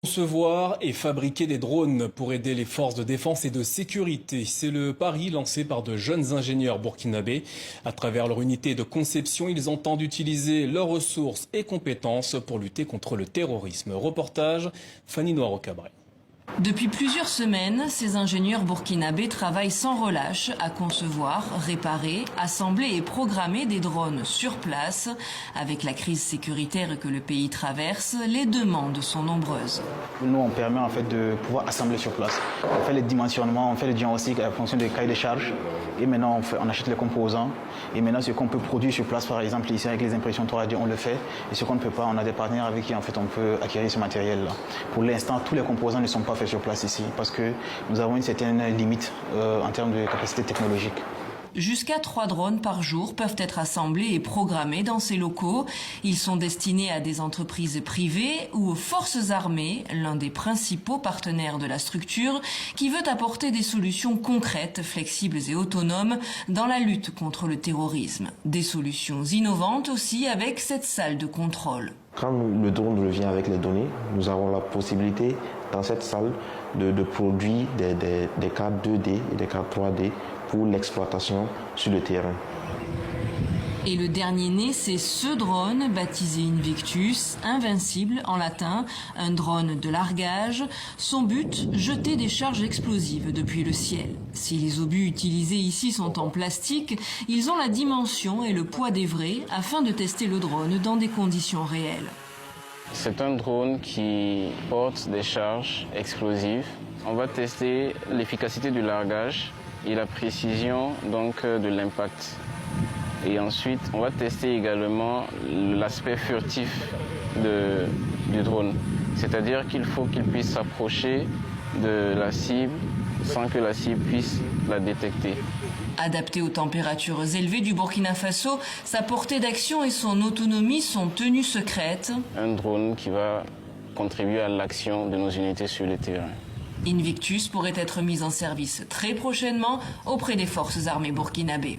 Concevoir et fabriquer des drones pour aider les forces de défense et de sécurité. C'est le pari lancé par de jeunes ingénieurs burkinabés. À travers leur unité de conception, ils entendent utiliser leurs ressources et compétences pour lutter contre le terrorisme. Reportage, Fanny Noiro-Cabré. Depuis plusieurs semaines, ces ingénieurs burkinabés travaillent sans relâche à concevoir, réparer, assembler et programmer des drones sur place. Avec la crise sécuritaire que le pays traverse, les demandes sont nombreuses. Nous, on permet en fait de pouvoir assembler sur place. On fait les dimensionnements, on fait le diagnostic en fonction des cahiers de charges. Et maintenant, on achète les composants. Et maintenant, ce qu'on peut produire sur place, par exemple, ici avec les impressions 3D, on le fait. Et ce qu'on ne peut pas, on a des partenaires avec qui en fait on peut acquérir ce matériel-là. Pour l'instant, tous les composants ne sont pas faits sur place ici parce que nous avons une certaine limite en termes de capacité technologique. Jusqu'à 3 drones par jour peuvent être assemblés et programmés dans ces locaux. Ils sont destinés à des entreprises privées ou aux forces armées, l'un des principaux partenaires de la structure, qui veut apporter des solutions concrètes, flexibles et autonomes dans la lutte contre le terrorisme. Des solutions innovantes aussi avec cette salle de contrôle. Quand le drone vient avec les données, nous avons la possibilité dans cette salle de produire des cartes 2D et des cartes 3D pour l'exploitation sur le terrain. Et le dernier né, c'est ce drone baptisé Invictus, invincible en latin, un drone de largage. Son but, jeter des charges explosives depuis le ciel. Si les obus utilisés ici sont en plastique, ils ont la dimension et le poids des vrais afin de tester le drone dans des conditions réelles. C'est un drone qui porte des charges explosives. On va tester l'efficacité du largage et la précision donc de l'impact. Et ensuite, on va tester également l'aspect furtif du drone. C'est-à-dire qu'il faut qu'il puisse s'approcher de la cible sans que la cible puisse la détecter. Adapté aux températures élevées du Burkina Faso, sa portée d'action et son autonomie sont tenues secrètes. Un drone qui va contribuer à l'action de nos unités sur le terrain. Invictus pourrait être mis en service très prochainement auprès des forces armées burkinabées.